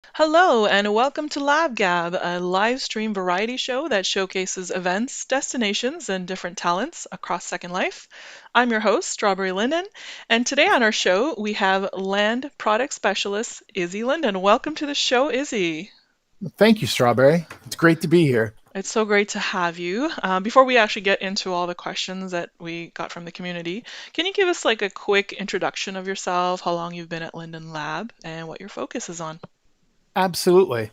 Hello, and welcome to LabGab, a live stream variety show that showcases events, destinations, and different talents across Second Life. I'm your host, Strawberry Linden, and today on our show we have land product specialist Izzy Linden. Welcome to the show, Izzy. Thank you, Strawberry. It's great to be here. It's so great to have you. Before we actually get into all the questions that we got from the community, can you give us like a quick introduction of yourself, how long you've been at Linden Lab, and what your focus is on? Absolutely.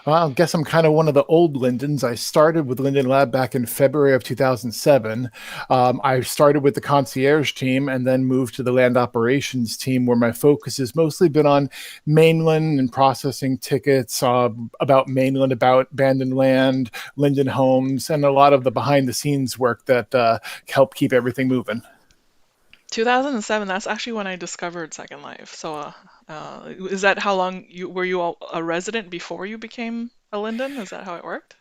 Well, I guess I'm kind of one of the old Lindens. I started with Linden Lab back in February of 2007. I started with the concierge team and then moved to the land operations team, where my focus has mostly been on mainland and processing tickets about mainland, about abandoned land, Linden homes, and a lot of the behind the scenes work that help keep everything moving. 2007, that's actually when I discovered Second Life. So, is that how long you were you a resident before you became a Linden? Is that how it worked?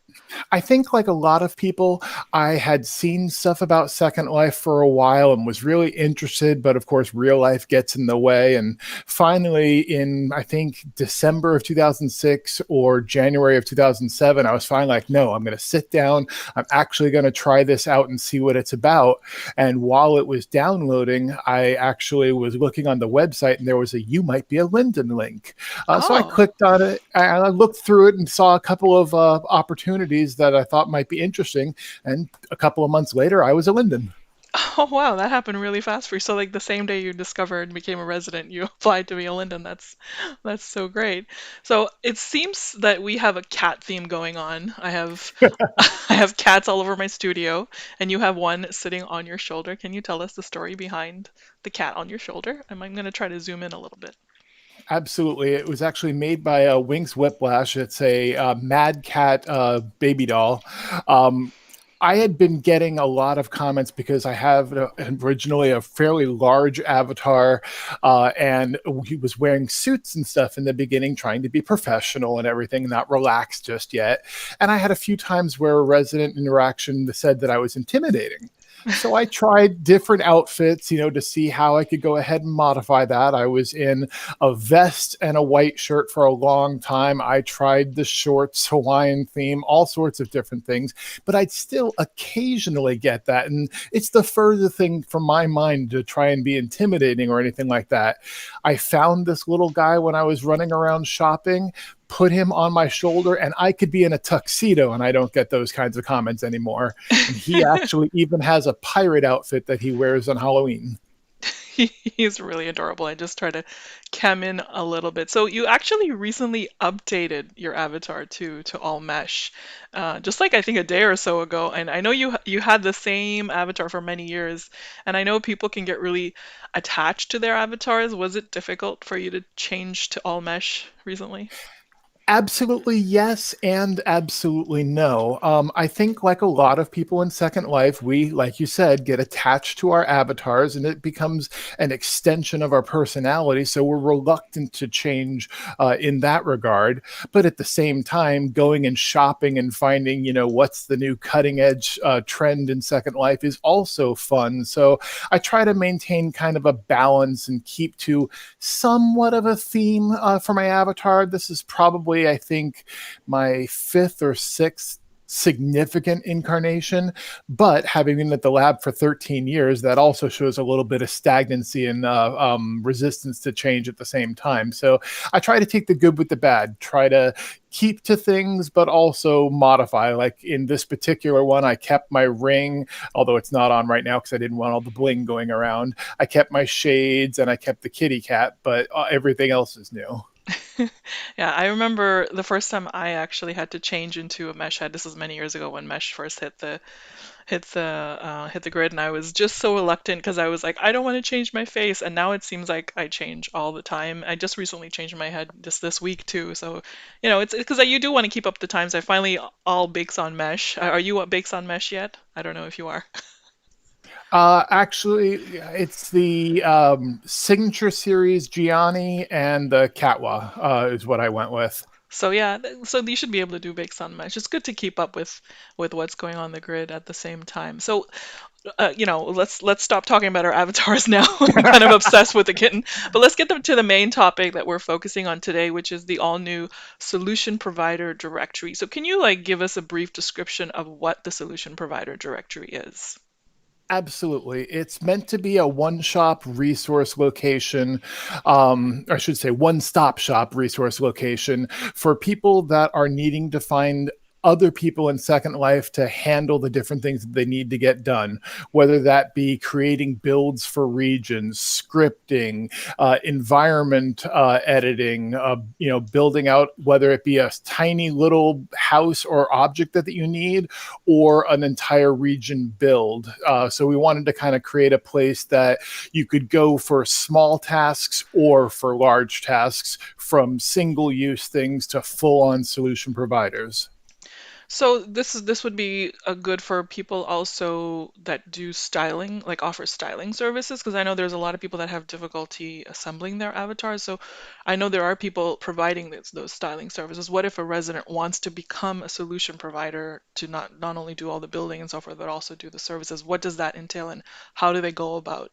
I think, like a lot of people, I had seen stuff about Second Life for a while and was really interested, but of course, real life gets in the way. And finally, in I think December of 2006 or January of 2007, I was finally like, no, I'm going to sit down. I'm actually going to try this out and see what it's about. And while it was downloading, I actually was looking on the website and there was a "You might be a Linden" link. So I Oh, clicked on it. I looked through it and saw a couple of opportunities that I thought might be interesting. And a couple of months later, I was a Linden. oh wow, that happened really fast for you. So, like the same day you discovered and became a resident, you applied to be a Linden. That's so great. So it seems that we have a cat theme going on. I have I have cats all over my studio, and you have one sitting on your shoulder. Can you tell us the story behind the cat on your shoulder? I'm going to try to zoom in a little bit. Absolutely. It was actually made by Wings Whiplash. It's a Mad Cat baby doll. Um, I had been getting a lot of comments because I have originally a fairly large avatar, and he was wearing suits and stuff in the beginning, trying to be professional and everything, not relaxed just yet. And I had a few times where a resident interaction said that I was intimidating. So I tried different outfits, to see how I could go ahead and modify that. I was in a vest and a white shirt for a long time. I tried the shorts, Hawaiian theme, all sorts of different things, but I'd still occasionally get that. And it's the further thing from my mind to try and be intimidating or anything like that. I found this little guy when I was running around shopping, put him on my shoulder, and I could be in a tuxedo, and I don't get those kinds of comments anymore. And he actually even has a pirate outfit that he wears on Halloween. He's really adorable. I just try to cam in a little bit. So you actually recently updated your avatar to all mesh, just like I think a day or so ago. And I know you had the same avatar for many years, and I know people can get really attached to their avatars. Was it difficult for you to change to all mesh recently? Absolutely yes, and absolutely no. I think, like a lot of people in Second Life, we, like you said, get attached to our avatars and it becomes an extension of our personality. So we're reluctant to change in that regard. But at the same time, going and shopping and finding, what's the new cutting edge trend in Second Life is also fun. So I try to maintain kind of a balance and keep to somewhat of a theme for my avatar. This is probably, I think, my fifth or sixth significant incarnation, but having been at the lab for 13 years, that also shows a little bit of stagnancy and resistance to change at the same time. So I try to take the good with the bad, try to keep to things, but also modify. Like in this particular one, I kept my ring, although it's not on right now because I didn't want all the bling going around. I kept my shades and I kept the kitty cat, but everything else is new. Yeah, I remember the first time I actually had to change into a mesh head. This was many years ago when mesh first hit the grid, and I was just so reluctant because I was like, I don't want to change my face, and now it seems like I change all the time. I just recently changed my head just this week too, so it's because you do want to keep up the times. I finally all bakes on mesh. Are you what bakes on mesh yet? I don't know if you are. Actually, it's the signature series Gianni and the Catwa is what I went with. So yeah, so you should be able to do bakes on mesh. It's good to keep up with what's going on the grid at the same time. So let's stop talking about our avatars now. I'm kind of obsessed with the kitten, but let's get them to the main topic that we're focusing on today, which is the all new solution provider directory. So can you like give us a brief description of what the solution provider directory is? Absolutely. It's meant to be a one shop resource location, or I should say, one stop shop resource location for people that are needing to find other people in Second Life to handle the different things that they need to get done, whether that be creating builds for regions, scripting, environment editing, building out whether it be a tiny little house or object that you need or an entire region build. So we wanted to kind of create a place that you could go for small tasks or for large tasks, from single use things to full on solution providers. So this would be a good for people also that do styling, like offer styling services, because I know there's a lot of people that have difficulty assembling their avatars. So I know there are people providing those styling services. What if a resident wants to become a solution provider to not only do all the building and so forth, but also do the services? What does that entail, and how do they go about,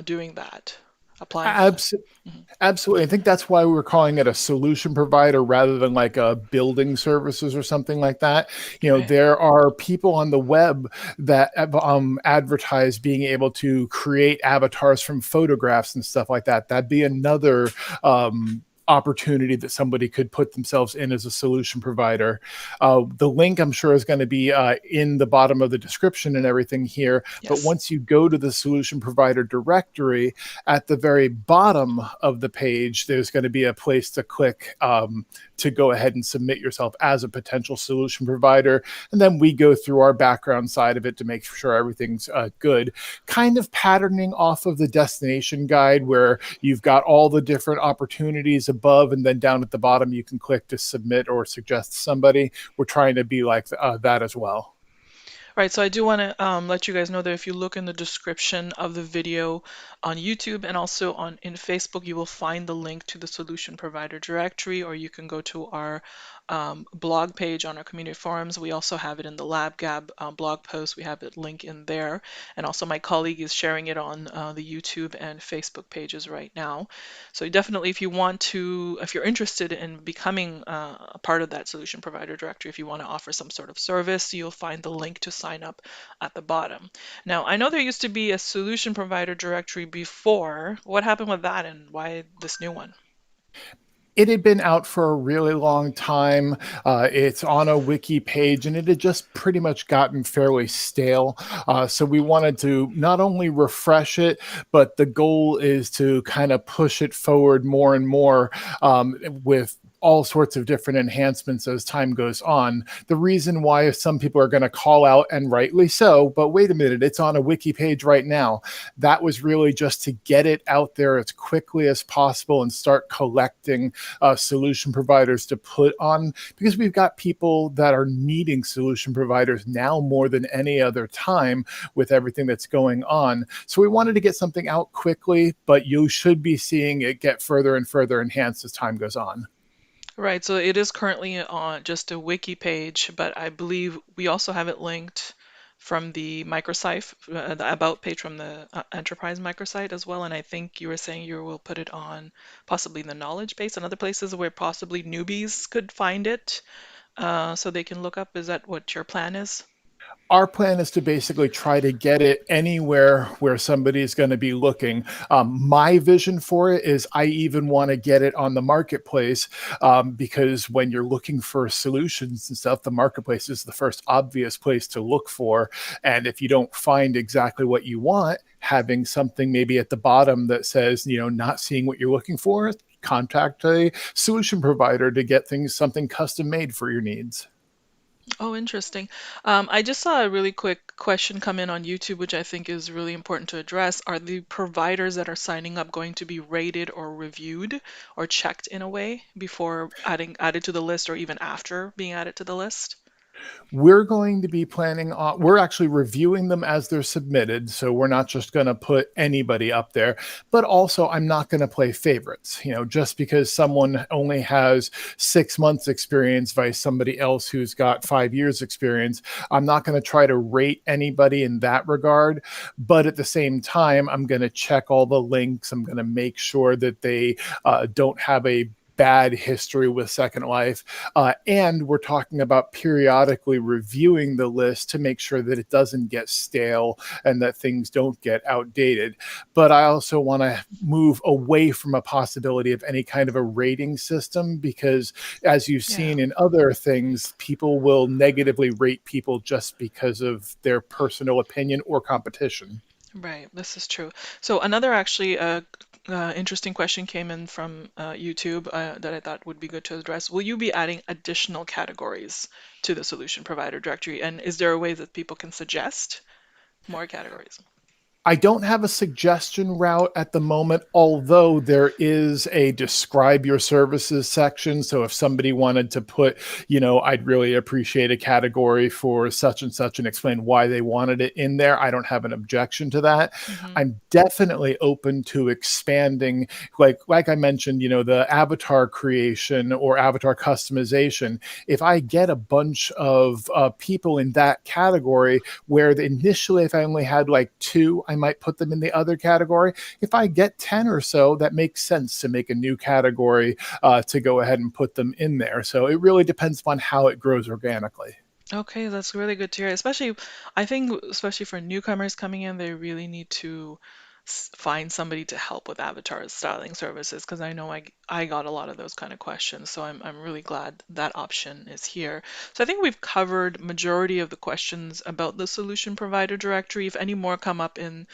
doing that, applying for that? Abs- Mhm. Absolutely. I think that's why we're calling it a solution provider rather than like a building services or something like that. Right. There are people on the web that advertise being able to create avatars from photographs and stuff like that. That'd be another opportunity that somebody could put themselves in as a solution provider. The link, I'm sure, is going to be in the bottom of the description and everything here. But Yes. once you go to the solution provider directory, at the very bottom of the page, there's going to be a place to click to go ahead and submit yourself as a potential solution provider. And then we go through our background side of it to make sure everything's good, kind of patterning off of the destination guide where you've got all the different opportunities above, and then down at the bottom, you can click to submit or suggest somebody. We're trying to be like that as well. Right, so I do want to let you guys know that if you look in the description of the video on YouTube and also on in Facebook, you will find the link to the solution provider directory, or you can go to our blog page on our community forums. We also have it in the LabGab blog post. We have it link in there, and also my colleague is sharing it on the YouTube and Facebook pages right now. So definitely, if you want to, if you're interested in becoming a part of that solution provider directory, if you want to offer some sort of service, you'll find the link to sign up at the bottom. Now, I know there used to be a solution provider directory before. What happened with that, and why this new one? It had been out for a really long time. It's on a wiki page, and it had just pretty much gotten fairly stale. So we wanted to not only refresh it, but the goal is to kind of push it forward more and more with all sorts of different enhancements as time goes on. The reason why some people are going to call out, and rightly so, but wait a minute, it's on a wiki page right now. That was really just to get it out there as quickly as possible and start collecting solution providers to put on, because we've got people that are needing solution providers now more than any other time with everything that's going on. So we wanted to get something out quickly, but you should be seeing it get further and further enhanced as time goes on. Right, so it is currently on just a wiki page, but I believe we also have it linked from the microsite, the about page from the enterprise microsite as well. And I think you were saying you will put it on possibly the knowledge base and other places where possibly newbies could find it, so they can look up. Is that what your plan is? Our plan is to basically try to get it anywhere where somebody is going to be looking. My vision for it is I even want to get it on the marketplace, because when you're looking for solutions and stuff, the marketplace is the first obvious place to look for. And if you don't find exactly what you want, having something maybe at the bottom that says, not seeing what you're looking for, contact a solution provider to get things, something custom made for your needs. Oh, interesting. I just saw a really quick question come in on YouTube, which I think is really important to address. Are the providers that are signing up going to be rated or reviewed or checked in a way before added to the list or even after being added to the list? We're going to be planning on, we're actually reviewing them as they're submitted. So we're not just going to put anybody up there, but also I'm not going to play favorites. Just because someone only has 6 months experience versus somebody else who's got 5 years experience, I'm not going to try to rate anybody in that regard. But at the same time, I'm going to check all the links. I'm going to make sure that they don't have a bad history with Second Life. And we're talking about periodically reviewing the list to make sure that it doesn't get stale and that things don't get outdated. But I also want to move away from a possibility of any kind of a rating system because, as you've Yeah. seen in other things, people will negatively rate people just because of their personal opinion or competition. Right, this is true. So another actually interesting question came in from YouTube that I thought would be good to address. Will you be adding additional categories to the solution provider directory? And is there a way that people can suggest more categories? I don't have a suggestion route at the moment, although there is a describe your services section. So if somebody wanted to put, I'd really appreciate a category for such and such and explain why they wanted it in there, I don't have an objection to that. Hmm. I'm definitely open to expanding, like I mentioned, the avatar creation or avatar customization. If I get a bunch of people in that category where initially if I only had like two, I might put them in the other category. If I get 10 or so, that makes sense to make a new category to go ahead and put them in there. So it really depends upon how it grows organically. Okay, that's really good to hear. Especially, I think, especially for newcomers coming in, they really need to find somebody to help with avatar styling services because I know I got a lot of those kind of questions. So I'm really glad that option is here. So I think we've covered majority of the questions about the solution provider directory. If any more come up in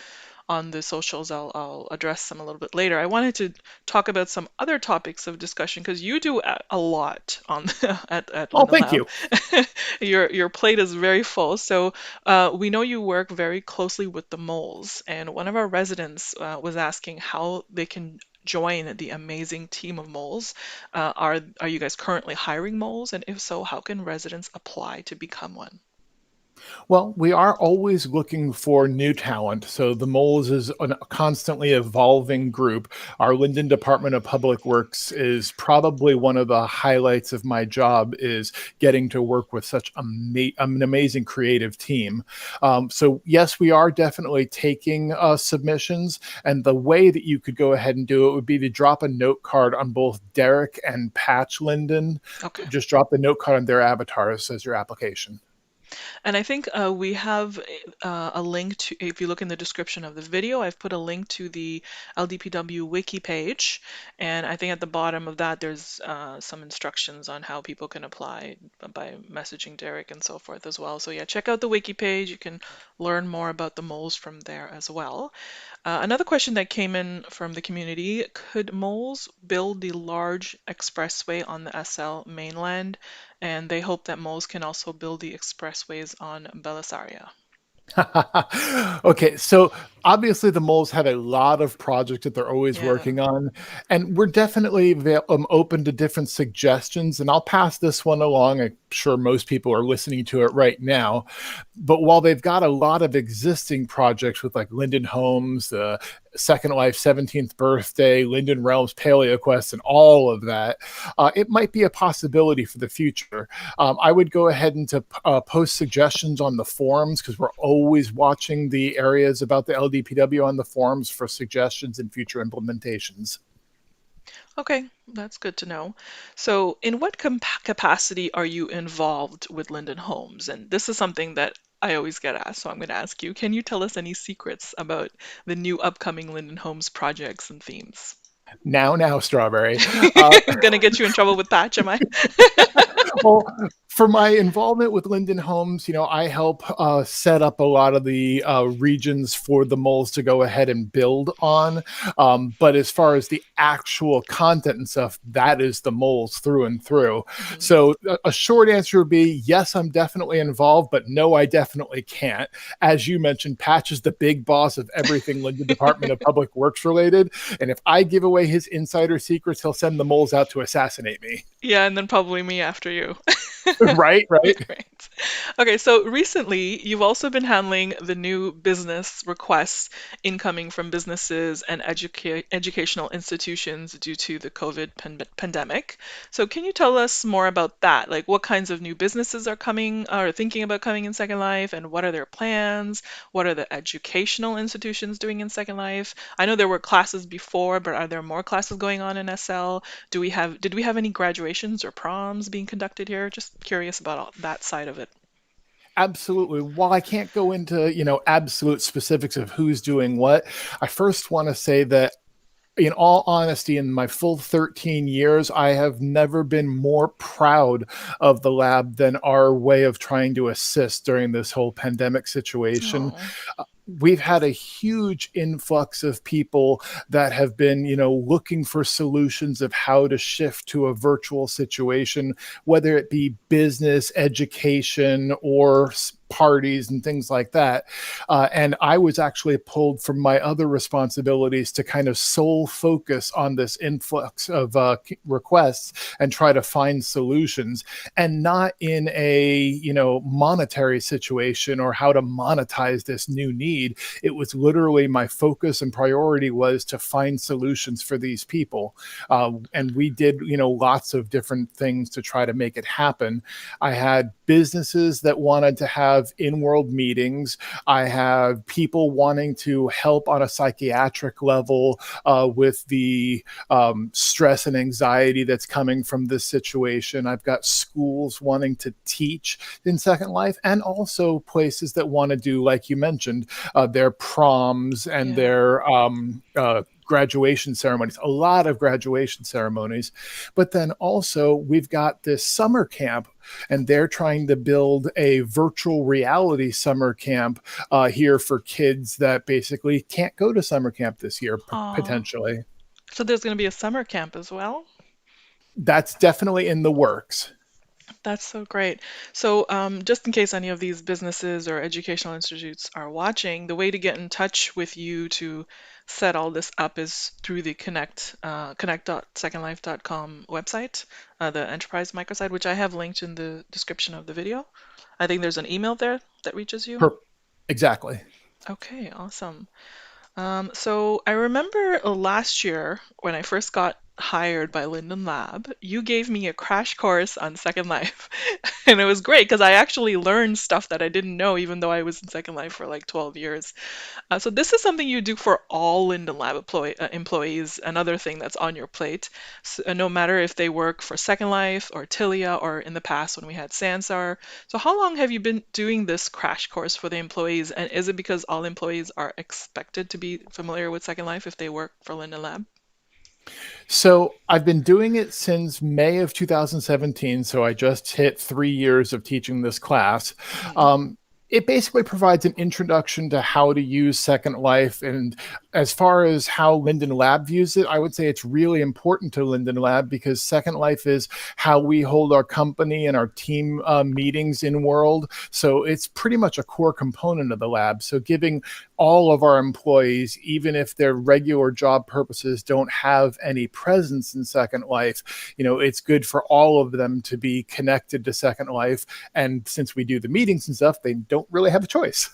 on the socials, I'll address them a little bit later. I wanted to talk about some other topics of discussion because you do a lot on at Oh, Linden thank Lab. you. Your plate is very full. So we know you work very closely with the moles, and one of our residents was asking how they can join the amazing team of moles. Are you guys currently hiring moles? And if so, how can residents apply to become one? Well, we are always looking for new talent. So the Moles is a constantly evolving group. Our Linden Department of Public Works is probably one of the highlights of my job is getting to work with such an amazing creative team. So yes, we are definitely taking submissions. And the way that you could go ahead and do it would be to drop a note card on both Derek and Patch Linden. Okay. Just drop the note card on their avatars as your application. And I think we have a link to, if you look in the description of the video, I've put a link to the LDPW wiki page. And I think at the bottom of that, there's some instructions on how people can apply by messaging Derek and so forth as well. So yeah, check out the wiki page. You can learn more about the moles from there as well. Another question that came in from the community, could moles build the large expressway on the SL mainland? And they hope that moles can also build the expressways on Belisaria. Okay, so obviously the moles have a lot of projects that they're always Yeah. working on, and we're definitely open to different suggestions. And I'll pass this one along. I'm sure most people are listening to it right now. But while they've got a lot of existing projects with like Linden Homes, the Second Life 17th Birthday, Linden Realms Paleo Quest, and all of that, it might be a possibility for the future. I would go ahead and to post suggestions on the forums because we're always watching the areas about the LDPW on the forums for suggestions and future implementations. Okay, that's good to know. So, in what capacity are you involved with Linden Homes? And this is something that I always get asked, so I'm going to ask you. Can you tell us any secrets about the new upcoming Linden Homes projects and themes? Now, Strawberry. Uh, Gonna get you in trouble with Patch, am I? well, for my involvement with Linden Homes, I help set up a lot of the regions for the moles to go ahead and build on. But as far as the actual content and stuff, that is the moles through and through. Mhm. So a short answer would be yes, I'm definitely involved, but no, I definitely can't. As you mentioned, Patch is the big boss of everything Linden Department of Public Works related. And if I give away his insider secrets, he'll send the moles out to assassinate me. Yeah, and then probably me after you. Right, right. Okay, so recently you've also been handling the new business requests incoming from businesses and educational institutions due to the COVID pandemic. So can you tell us more about that? Like what kinds of new businesses are coming or thinking about coming in Second Life, and what are their plans? What are the educational institutions doing in Second Life? I know there were classes before, but are there more classes going on in SL? Did we have any graduations or proms being conducted here? Just curious about all that side of it. Absolutely. While I can't go into, absolute specifics of who's doing what, I first want to say that in all honesty, in my full 13 years, I have never been more proud of the lab than our way of trying to assist during this whole pandemic situation. Oh, We've had a huge influx of people that have been, looking for solutions of how to shift to a virtual situation, whether it be business, education, or parties and things like that. And I was actually pulled from my other responsibilities to kind of sole focus on this influx of requests and try to find solutions, and not in a monetary situation or how to monetize this new need. It was literally my focus and priority was to find solutions for these people, and we did lots of different things to try to make it happen. I had businesses that wanted to have in-world meetings. I have people wanting to help on a psychiatric level with the stress and anxiety that's coming from this situation. I've got schools wanting to teach in Second Life, and also places that want to do, like you mentioned, their proms and yeah. their graduation ceremonies, a lot of graduation ceremonies. But then also, we've got this summer camp, and they're trying to build a virtual reality summer camp here for kids that basically can't go to summer camp this year, Aw. potentially. So there's going to be a summer camp as well? That's definitely in the works. That's so great. So, just in case any of these businesses or educational institutes are watching, the way to get in touch with you to set all this up is through the connect.secondlife.com website, the enterprise microsite, which I have linked in the description of the video. I think there's an email there that reaches you. Per- exactly. Okay, awesome. So I remember last year when I first got hired by Linden Lab, you gave me a crash course on Second Life. And it was great because I actually learned stuff that I didn't know, even though I was in Second Life for like 12 years. So this is something you do for all Linden Lab employees, another thing that's on your plate. No matter if they work for Second Life or Tilia or in the past when we had Sansar. So how long have you been doing this crash course for the employees? And is it because all employees are expected to be familiar with Second Life if they work for Linden Lab? So I've been doing it since May of 2017. So I just hit 3 years of teaching this class. Mhm. Um, it basically provides an introduction to how to use Second Life. And as far as how Linden Lab views it, I would say it's really important to Linden Lab because Second Life is how we hold our company and our team meetings in world. So it's pretty much a core component of the lab. So giving all of our employees, even if their regular job purposes don't have any presence in Second Life, it's good for all of them to be connected to Second Life. And since we do the meetings and stuff, they don't really have a choice.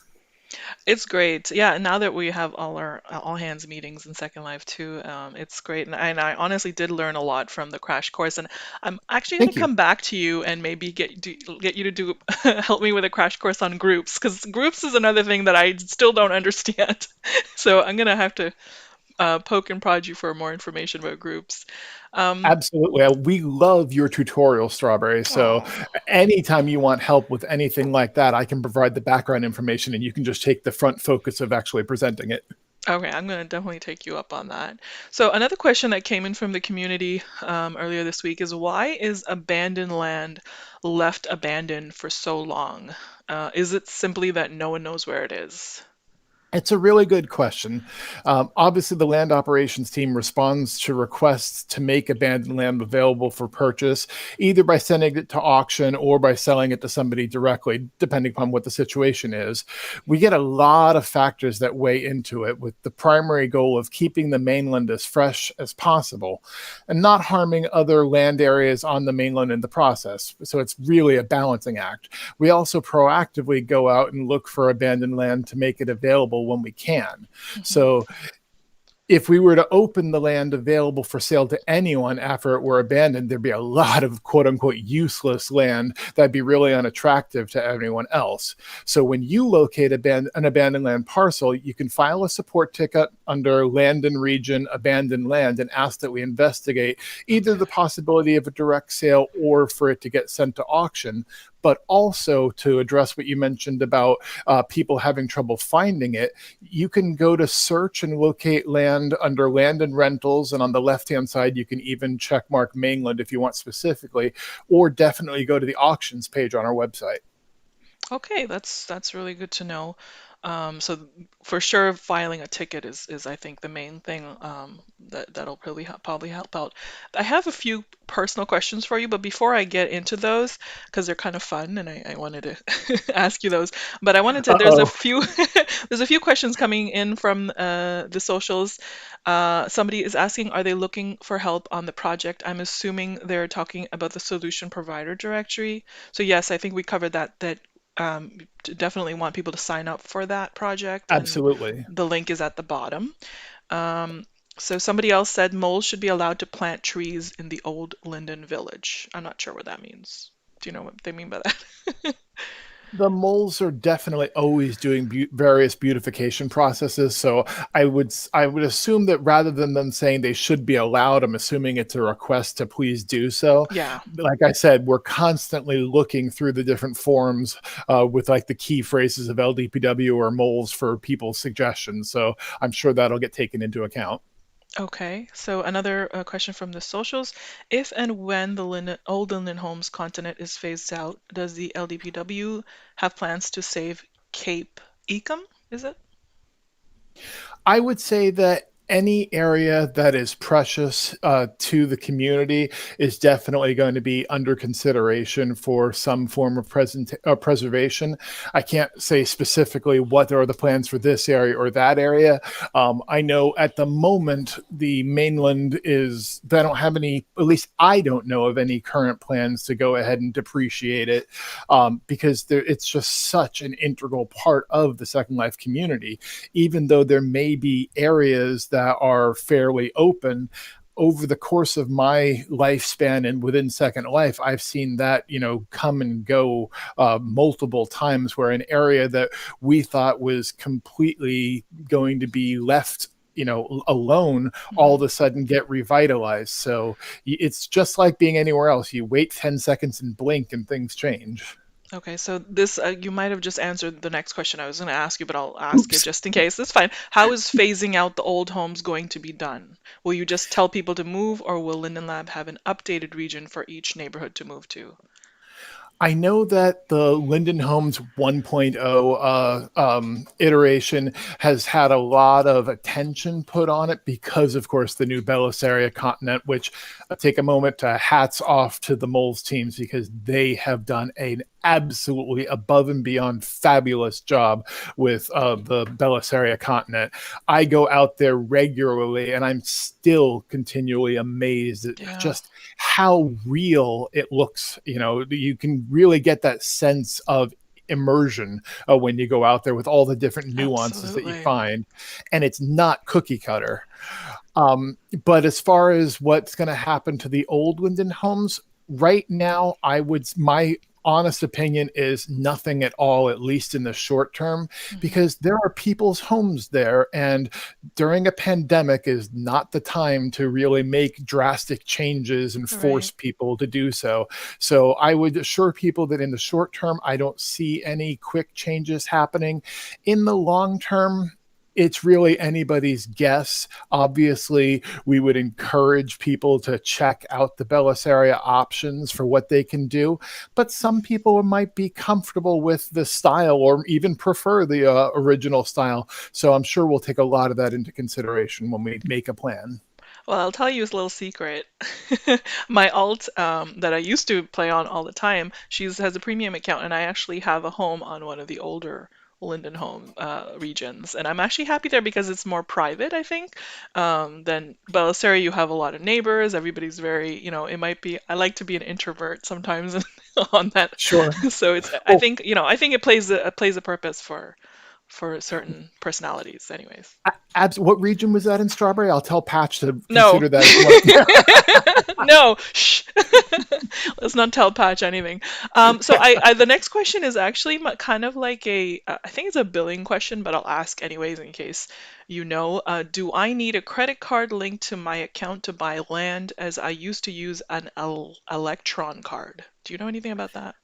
It's great. Yeah, and now that we have all our all hands meetings in Second Life too, it's great. And I honestly did learn a lot from the crash course. And I'm actually going Thank to you. come back to you and maybe get you to do help me with a crash course on groups because groups is another thing that I still don't understand. So I'm going to have to poke and prod you for more information about groups. Um, Absolutely. We love your tutorial, Strawberry. So oh. anytime you want help with anything like that, I can provide the background information and you can just take the front focus of actually presenting it. Okay, I'm going to definitely take you up on that. So, another question that came in from the community earlier this week is why is abandoned land left abandoned for so long? Is it simply that no one knows where it is? It's a really good question. Obviously, the land operations team responds to requests to make abandoned land available for purchase, either by sending it to auction or by selling it to somebody directly, depending upon what the situation is. We get a lot of factors that weigh into it, with the primary goal of keeping the mainland as fresh as possible and not harming other land areas on the mainland in the process. So it's really a balancing act. We also proactively go out and look for abandoned land to make it available when we can. Hmm. So if we were to open the land available for sale to anyone after it were abandoned, there'd be a lot of quote unquote useless land that'd be really unattractive to everyone else. So when you locate an abandoned land parcel, you can file a support ticket under Land and Region Abandoned Land and ask that we investigate either Okay. the possibility of a direct sale or for it to get sent to auction. But also to address what you mentioned about people having trouble finding it, you can go to search and locate land under land and rentals. And on the left hand side, you can even check mark mainland if you want specifically, or definitely go to the auctions page on our website. Okay, that's really good to know. So for sure, filing a ticket is I think the main thing that'll probably help out. I have a few personal questions for you, but before I get into those, because they're kind of fun, and I wanted to ask you those. But I wanted to. Uh There's a oh. few there's a few questions coming in from the socials. Somebody is asking, are they looking for help on the project? I'm assuming they're talking about the solution provider directory. So yes, I think we covered that definitely want people to sign up for that project, and Absolutely. the link is at the bottom. Um, so somebody else said moles should be allowed to plant trees in the old Linden village. I'm not sure what that means. Do you know what they mean by that? The moles are definitely always doing various beautification processes. So I would assume that rather than them saying they should be allowed, I'm assuming it's a request to please do so. Yeah. Like I said, we're constantly looking through the different forums with like the key phrases of LDPW or moles for people's suggestions. So I'm sure that'll get taken into account. Okay, so another question from the socials. If and when the old Linden Homes continent is phased out, does the LDPW have plans to save Cape Ecom? Is it? I would say that any area that is precious to the community is definitely going to be under consideration for some form of preservation. I can't say specifically what are the plans for this area or that area. I know at the moment the mainland is, they don't have any, at least I don't know of any current plans to go ahead and depreciate it because it's just such an integral part of the Second Life community. Even though there may be areas that are fairly open, over the course of my lifespan and within Second Life, I've seen that, come and go multiple times, where an area that we thought was completely going to be left alone, all Mhm. of a sudden get revitalized. So it's just like being anywhere else. You wait 10 seconds and blink and things change. Okay, so this you might have just answered the next question I was going to ask you, but I'll ask it Oops. just in case. That's fine. How is phasing out the old homes going to be done? Will you just tell people to move, or will Linden Lab have an updated region for each neighborhood to move to? I know that the Linden Homes 1.0 iteration has had a lot of attention put on it because, of course, the new Belissaria continent, which I take a moment to hats off to the Moles teams because they have done an absolutely above and beyond fabulous job with the Belissaria continent. I go out there regularly and I'm still continually amazed at Yeah, just how real it looks. You can really get that sense of immersion when you go out there with all the different nuances that you absolutely. find, and it's not cookie cutter. But as far as what's going to happen to the old Linden homes, right now, my honest opinion is nothing at all, at least in the short term, Hmm. because there are people's homes there. And during a pandemic is not the time to really make drastic changes and Right. force people to do so. So I would assure people that in the short term, I don't see any quick changes happening. In the long term, it's really anybody's guess. Obviously, we would encourage people to check out the Belisaria options for what they can do, but some people might be comfortable with the style or even prefer the original style. So I'm sure we'll take a lot of that into consideration when we make a plan. Well, I'll tell you a little secret. My alt that I used to play on all the time, she's has a premium account, and I actually have a home on one of the older Linden home regions, and I'm actually happy there because it's more private, I think. Than Belisari, you have a lot of neighbors. Everybody's very, it might be. I like to be an introvert sometimes on that, Sure. so it's. I Well, think, I think it plays a purpose for certain personalities, anyways. what region was that in Strawberry? I'll tell Patch to No. consider that as one. No. Shh. Let's not tell Patch anything. So the next question is actually kind of like I think it's a billing question, but I'll ask anyways in case you know. Do I need a credit card linked to my account to buy land as I used to use an Electron card? Do you know anything about that?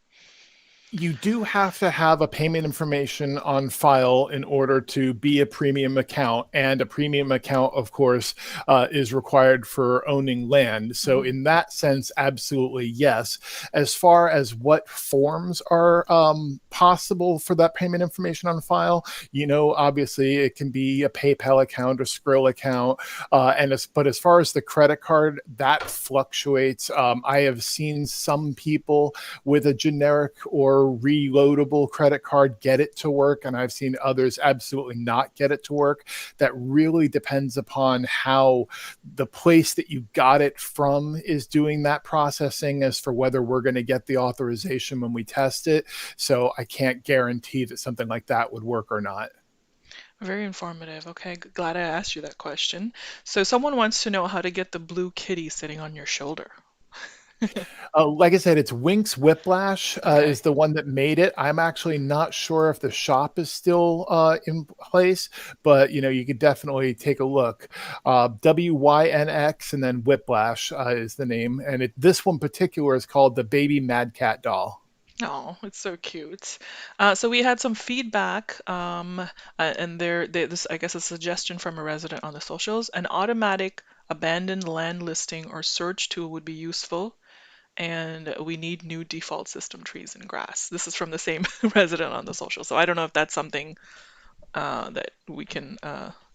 You do have to have a payment information on file in order to be a premium account. And a premium account, of course, is required for owning land. So, Hmm. in that sense, absolutely yes. As far as what forms are possible for that payment information on file, obviously it can be a PayPal account or Skrill account. But as far as the credit card, that fluctuates. I have seen some people with a generic or reloadable credit card get it to work, and I've seen others absolutely not get it to work. That really depends upon how the place that you got it from is doing that processing as for whether we're going to get the authorization when we test it. So I can't guarantee that something like that would work or not. Very informative. Okay, glad I asked you that question. So someone wants to know how to get the blue kitty sitting on your shoulder. Like I said, it's Winx Whiplash Okay. is the one that made it. I'm actually not sure if the shop is still in place, but you could definitely take a look. WYNX and then Whiplash is the name, and this one particular is called the Baby Mad Cat doll. Oh, it's so cute. So we had some feedback, and this I guess a suggestion from a resident on the socials. An automatic abandoned land listing or search tool would be useful, and we need new default system trees and grass. This is from the same resident on the social, so I don't know if that's something that we can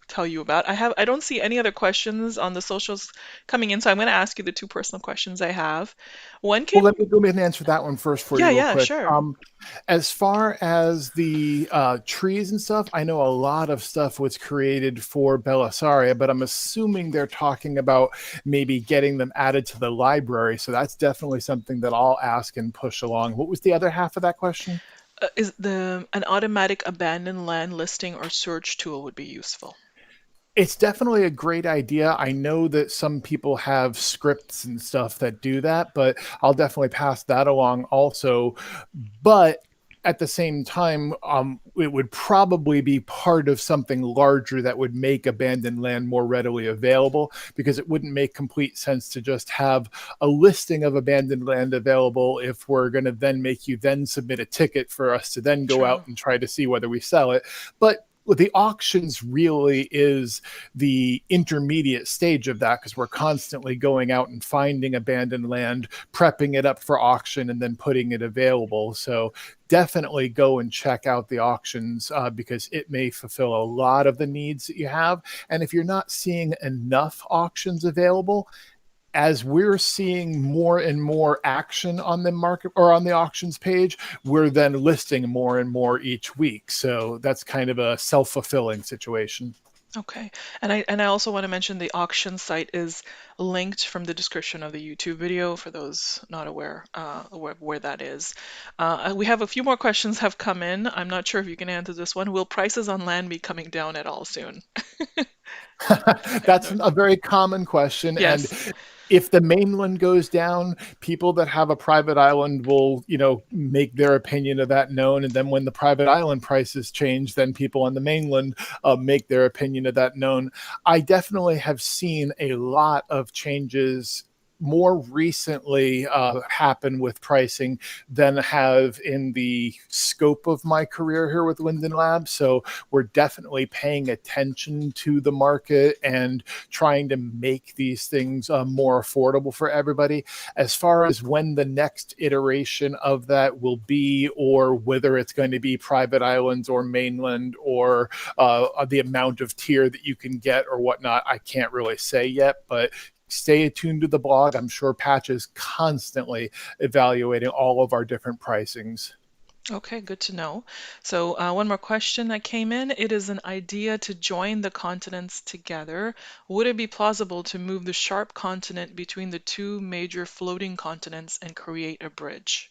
tell you about. I don't see any other questions on the socials coming in, so I'm going to ask you the two personal questions I have. One Well, came, let me go ahead and answer that one first for yeah, you, real yeah, quick. sure. As far as the trees and stuff, I know a lot of stuff was created for Belisaria, but I'm assuming they're talking about maybe getting them added to the library. So that's definitely something that I'll ask and push along. What was the other half of that question? Is the an automatic abandoned land listing or search tool would be useful. It's definitely a great idea. I know that some people have scripts and stuff that do that, but I'll definitely pass that along also. But at the same time, it would probably be part of something larger that would make abandoned land more readily available, because it wouldn't make complete sense to just have a listing of abandoned land available if we're going to then make you then submit a ticket for us to then go True. out and try to see whether we sell it. But the auctions really is the intermediate stage of that, because we're constantly going out and finding abandoned land, prepping it up for auction, and then putting it available. So definitely go and check out the auctions, because it may fulfill a lot of the needs that you have. And if you're not seeing enough auctions available, as we're seeing more and more action on the market or on the auctions page, we're then listing more and more each week. So that's kind of a self-fulfilling situation. Okay. And I also want to mention the auction site is linked from the description of the YouTube video for those not aware where that is. We have a few more questions have come in. I'm not sure if you can answer this one. Will prices on land be coming down at all soon? I don't That's know. a very common question. And Yes. if the mainland goes down, people that have a private island will, make their opinion of that known. And then when the private island prices change, then people on the mainland make their opinion of that known. I definitely have seen a lot of changes more recently happened with pricing than have in the scope of my career here with Linden Labs. So we're definitely paying attention to the market and trying to make these things more affordable for everybody. As far as when the next iteration of that will be, or whether it's going to be private islands or mainland, or the amount of tier that you can get or whatnot, I can't really say yet, but stay attuned to the blog. I'm sure Patch is constantly evaluating all of our different pricings. Okay, good to know. So, one more question that came in. It is an idea to join the continents together. Would it be plausible to move the sharp continent between the two major floating continents and create a bridge?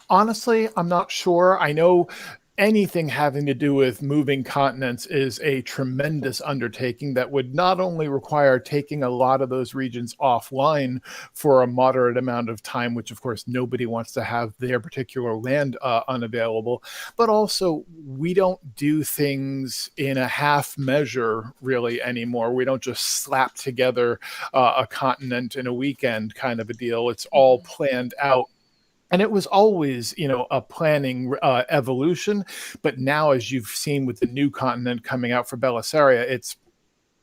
Honestly, I'm not sure. I know anything having to do with moving continents is a tremendous undertaking that would not only require taking a lot of those regions offline for a moderate amount of time, which of course nobody wants to have their particular land unavailable, but also we don't do things in a half measure really anymore. We don't just slap together a continent in a weekend kind of a deal. It's all Mhm. planned out, and it was always, a planning evolution. But now, as you've seen with the new continent coming out for Belisaria, it's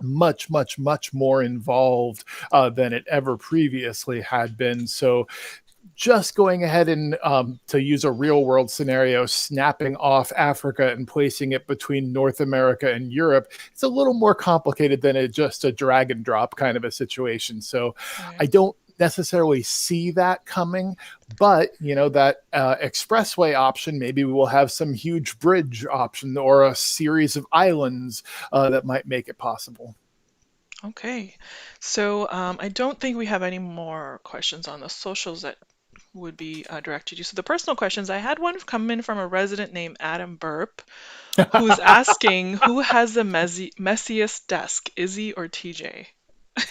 much, much, much more involved than it ever previously had been. So just going ahead and, to use a real world scenario, snapping off Africa and placing it between North America and Europe, it's a little more complicated than just a drag and drop kind of a situation. So Right. I don't necessarily see that coming, but that expressway option, maybe we will have some huge bridge option or a series of islands that might make it possible. Okay. So, I don't think we have any more questions on the socials that would be directed to you. So, the personal questions, I had one come in from a resident named Adam Burp, who's asking who has the messiest desk, Izzy or TJ?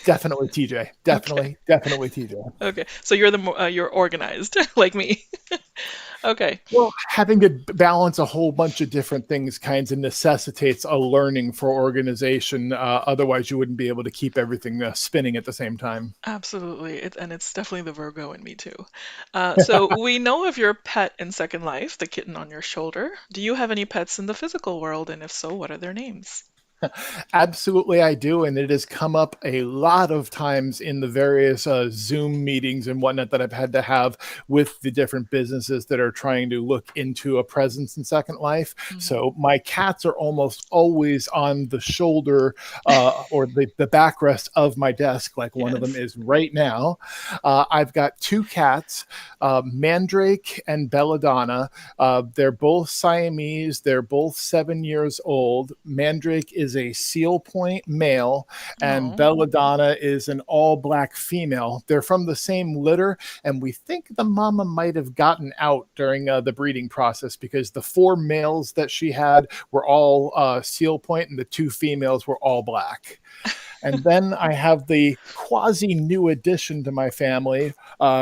Definitely TJ. Okay. Definitely TJ. Okay. So you're organized like me. Okay. Well, having to balance a whole bunch of different things kinds of necessitates a learning for organization. Otherwise, you wouldn't be able to keep everything spinning at the same time. Absolutely. And it's definitely the Virgo in me too. So we know of your pet in Second Life, the kitten on your shoulder. Do you have any pets in the physical world? And if so, what are their names? Absolutely, I do. And it has come up a lot of times in the various Zoom meetings and whatnot that I've had to have with the different businesses that are trying to look into a presence in Second Life. Mhm. So my cats are almost always on the shoulder or the backrest of my desk, like one of them Yes. is right now. I've got two cats, Mandrake and Belladonna. They're both Siamese. They're both 7 years old. Mandrake is a seal point male, and Oh. Belladonna is an all black female. They're from the same litter, and we think the mama might have gotten out during the breeding process because the four males that she had were all seal point, and the two females were all black. And then I have the quasi new addition to my family.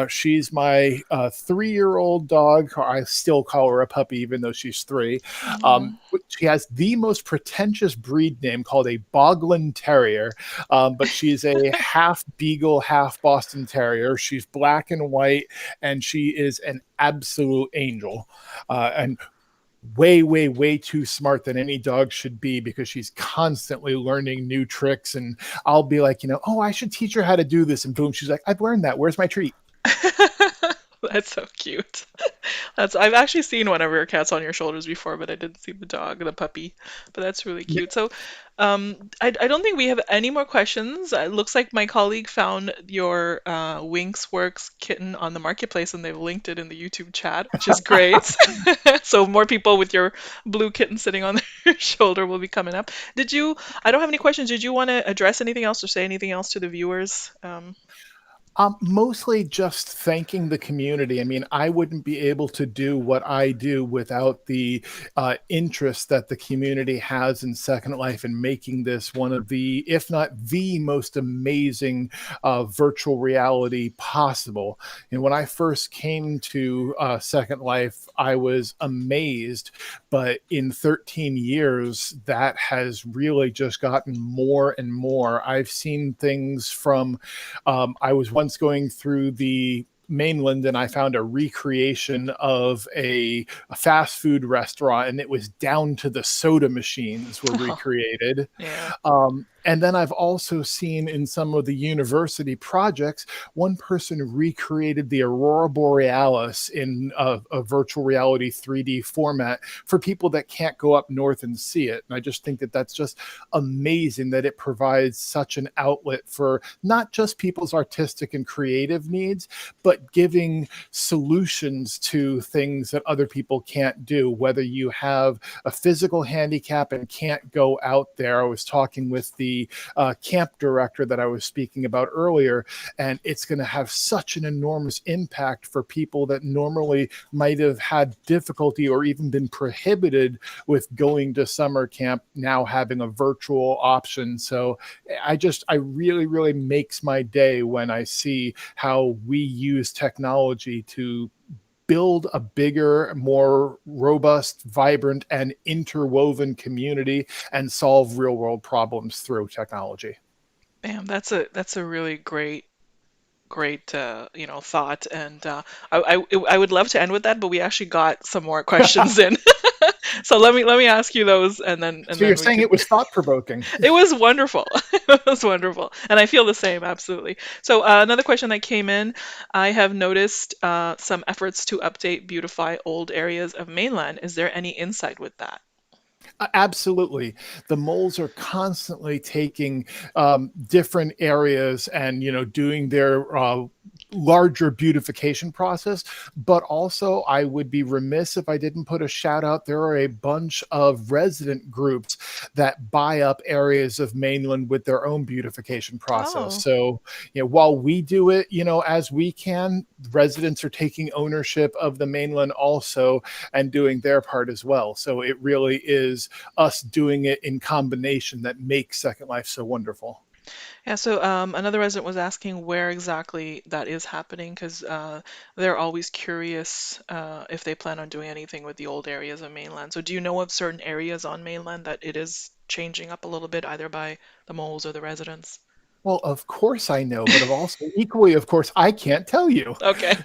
She's my 3 year old dog. I still call her a puppy, even though she's three. Oh. She has the most pretentious breed name called a Boglin Terrier, but she's a half Beagle, half Boston Terrier. She's black and white, and she is an absolute angel. And way, way, way too smart than any dog should be because she's constantly learning new tricks. And I'll be like, oh, I should teach her how to do this. And boom, she's like, I've learned that. Where's my treat? That's so cute. I've actually seen one of your cats on your shoulders before, but I didn't see the dog, the puppy. But that's really Yeah, cute. So, I don't think we have any more questions. It looks like my colleague found your Winx Works kitten on the marketplace and they've linked it in the YouTube chat, which is great. So more people with your blue kitten sitting on their shoulder will be coming up. I don't have any questions. Did you want to address anything else or say anything else to the viewers? Mostly just thanking the community. I mean, I wouldn't be able to do what I do without the interest that the community has in Second Life and making this one of the, if not the most amazing virtual reality possible. And when I first came to Second Life, I was amazed. But in 13 years, that has really just gotten more and more. I've seen things from, I was once once going through the mainland and I found a recreation of a fast food restaurant, and it was down to the soda machines were recreated. Yeah. And then I've also seen in some of the university projects, one person recreated the Aurora Borealis in a virtual reality 3D format for people that can't go up north and see it. And I just think that that's just amazing that it provides such an outlet for not just people's artistic and creative needs, but giving solutions to things that other people can't do, whether you have a physical handicap and can't go out there. I was talking with the camp director that I was speaking about earlier, and it's going to have such an enormous impact for people that normally might have had difficulty or even been prohibited with going to summer camp, now having a virtual option. So I really, really makes my day when I see how we use technology to build a bigger, more robust, vibrant, and interwoven community and solve real world problems through technology. Bam, that's a really great thought, and I would love to end with that, but we actually got some more questions in. So let me ask you those, and So you're then we saying can. it was thought provoking. It was wonderful. It was wonderful, and I feel the same, absolutely. So another question that came in: I have noticed some efforts to update, beautify old areas of mainland. Is there any insight with that? Absolutely. The moles are constantly taking different areas and, doing their larger beautification process. But also, I would be remiss if I didn't put a shout out. There are a bunch of resident groups that buy up areas of mainland with their own beautification process. Oh. So, while we do it, as we can, residents are taking ownership of the mainland also and doing their part as well. So it really is us doing it in combination that makes Second Life so wonderful. Yeah, so another resident was asking where exactly that is happening because they're always curious if they plan on doing anything with the old areas of mainland. So do you know of certain areas on mainland that it is changing up a little bit, either by the moles or the residents? Well, of course I know, but of also equally, of course, I can't tell you. Okay.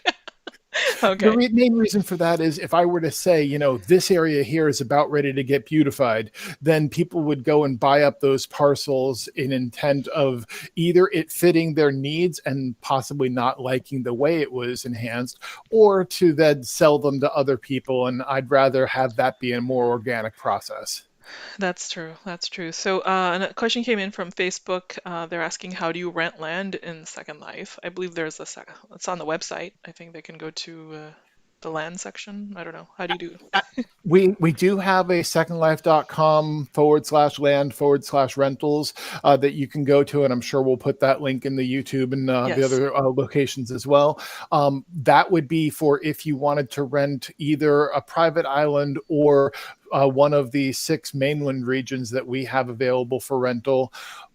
The Okay. main reason for that is if I were to say, this area here is about ready to get beautified, then people would go and buy up those parcels in intent of either it fitting their needs and possibly not liking the way it was enhanced, or to then sell them to other people. And I'd rather have that be a more organic process. That's true. That's true. So, and a question came in from Facebook. They're asking, how do you rent land in Second Life? I believe there's it's on the website. I think they can go to the land section. I don't know. How do you do? We do have a secondlife.com/land/rentals that you can go to, and I'm sure we'll put that link in the YouTube and the Yes. other locations as well. That would be for if you wanted to rent either a private island or one of the 6 mainland regions that we have available for rental.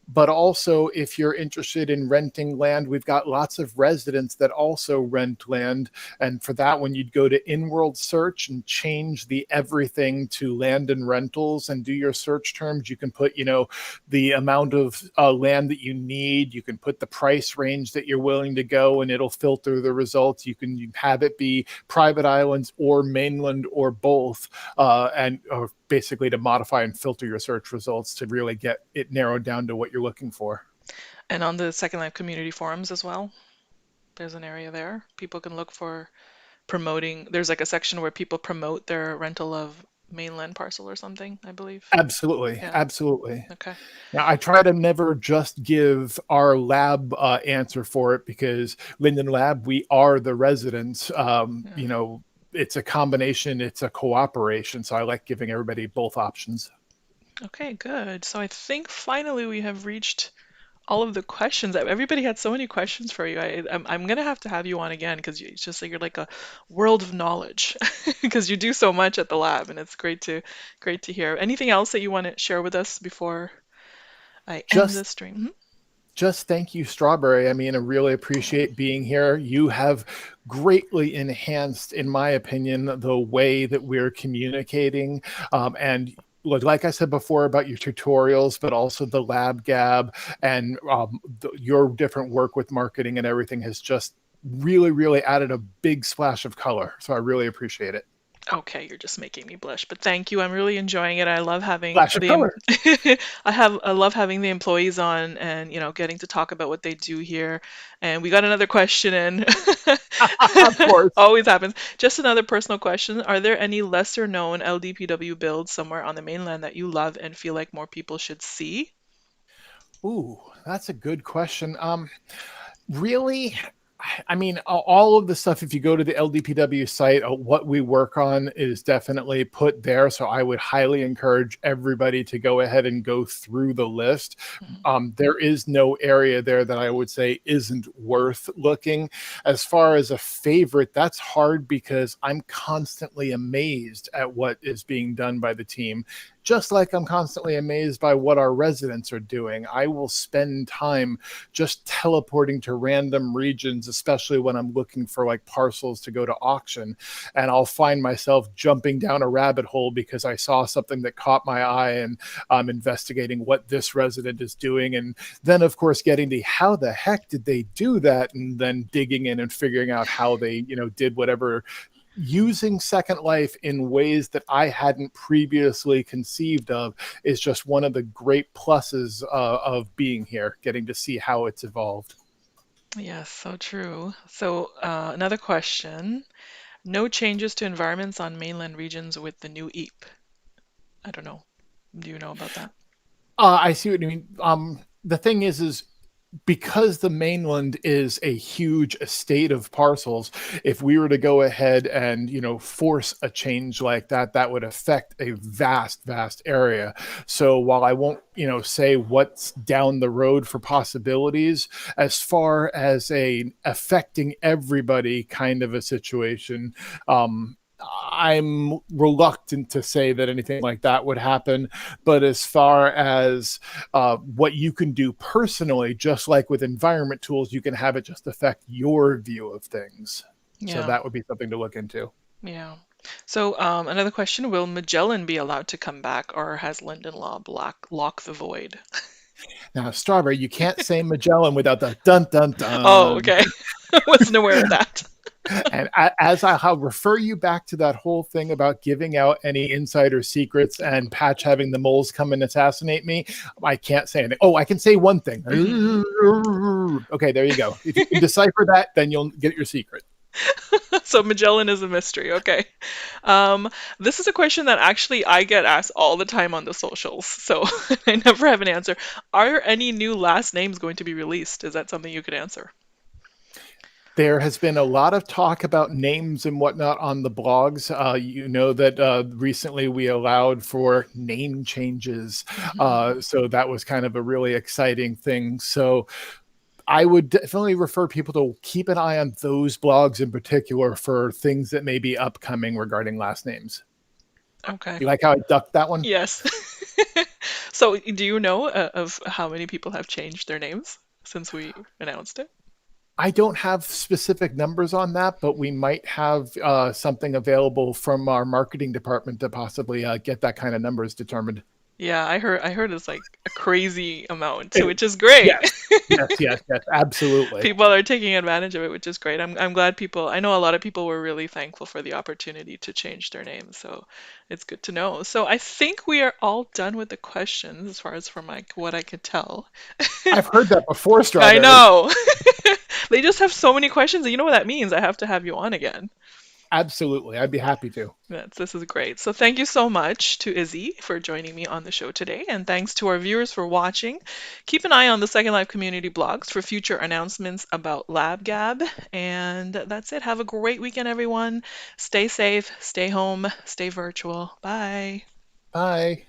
But also, if you're interested in renting land, we've got lots of residents that also rent land. And for that one, you'd go to in-world search and change the everything to land and rentals and do your search terms. You can put, the amount of land that you need. You can put the price range that you're willing to go, and it'll filter the results. You can have it be private islands or mainland or both, and or basically to modify and filter your search results to really get it narrowed down to what you're looking for. And on the Second Life community forums as well, there's an area there. People can look for promoting. There's like a section where people promote their rental of mainland parcel or something, I believe. Absolutely, Yeah. absolutely. Okay. Now, I try to never just give our lab answer for it because Linden Lab, we are the residents. Yeah. It's a combination, it's a cooperation. So I like giving everybody both options. Okay, good. So I think finally we have reached all of the questions. Everybody had so many questions for you. I'm gonna have to have you on again because it's just like you're like a world of knowledge because you do so much at the lab, and it's great to hear. Anything else that you want to share with us before I end Just this stream? Mhm. just thank you, Strawberry. I mean, I really appreciate being here. You have greatly enhanced, in my opinion, the way that we're communicating. And like I said before about your tutorials, but also the lab gab and your different work with marketing and everything has just really, really added a big splash of color. So I really appreciate it. Okay, you're just making me blush, but thank you. I'm really enjoying it. I love having Splash of the color. I love having the employees on and getting to talk about what they do here. And we got another question in. Of course. Always happens. Just another personal question. Are there any lesser known LDPW builds somewhere on the mainland that you love and feel like more people should see? Ooh, that's a good question. Really, I mean, all of the stuff, if you go to the LDPW site, what we work on is definitely put there. So I would highly encourage everybody to go ahead and go through the list. Mhm. There is no area there that I would say isn't worth looking. As far as a favorite, that's hard because I'm constantly amazed at what is being done by the team. Just like I'm constantly amazed by what our residents are doing. I will spend time just teleporting to random regions, especially when I'm looking for like parcels to go to auction. And I'll find myself jumping down a rabbit hole because I saw something that caught my eye and I'm investigating what this resident is doing. And then, of course, getting the how the heck did they do that? And then digging in and figuring out how they, did whatever using Second Life in ways that I hadn't previously conceived of is just one of the great pluses of being here, getting to see how it's evolved. Yes, so true. So, another question. No changes to environments on mainland regions with the new EAP. I don't know. Do you know about that? I see what you mean. The thing is because the mainland is a huge estate of parcels, if we were to go ahead and force a change like that, that would affect a vast area. So while I won't say what's down the road for possibilities, as far as a affecting everybody kind of a situation, I'm reluctant to say that anything like that would happen. But as far as what you can do personally, just like with environment tools, you can have it just affect your view of things. So Yeah, that would be something to look into. yeah. So, another question, will Magellan be allowed to come back, or has Linden Law lock the void? Now, Strawberry, you can't say Magellan without the dun dun Oh, dun. okay. I wasn't aware of that. And as I'll refer you back to that whole thing about giving out any insider secrets and Patch having the moles come and assassinate me, I can't say anything. Oh, I can say one thing. Mhm. Okay, there you go. If you can decipher that, then you'll get your secret. So Magellan is a mystery. Okay. Um, this is a question that actually I get asked all the time on the socials, so I never have an answer. Are any new last names going to be released? Is that something you could answer? There has been a lot of talk about names and whatnot on the blogs. You know that recently we allowed for name changes. Mhm. So that was kind of a really exciting thing. So I would definitely refer people to keep an eye on those blogs in particular for things that may be upcoming regarding last names. Okay. You like how I ducked that one? Yes. So, do you know of how many people have changed their names since we announced it? I don't have specific numbers on that, but we might have something available from our marketing department to possibly get that kind of numbers determined. Yeah, I heard it's like a crazy amount, It, which is great. yes, yes, absolutely. People are taking advantage of it, which is great. I'm glad people, I know a lot of people were really thankful for the opportunity to change their names, so it's good to know. So I think we are all done with the questions as far as from like what I could tell. I've heard that before, I Strawberry. know. They just have so many questions, and you know what that means? I have to have you on again. Absolutely, I'd be happy to. This is great. So thank you so much to Izzy for joining me on the show today, and thanks to our viewers for watching. Keep an eye on the Second Life community blogs for future announcements about LabGab. And that's it. Have a great weekend, everyone. Stay safe, stay home, stay virtual. Bye. Bye.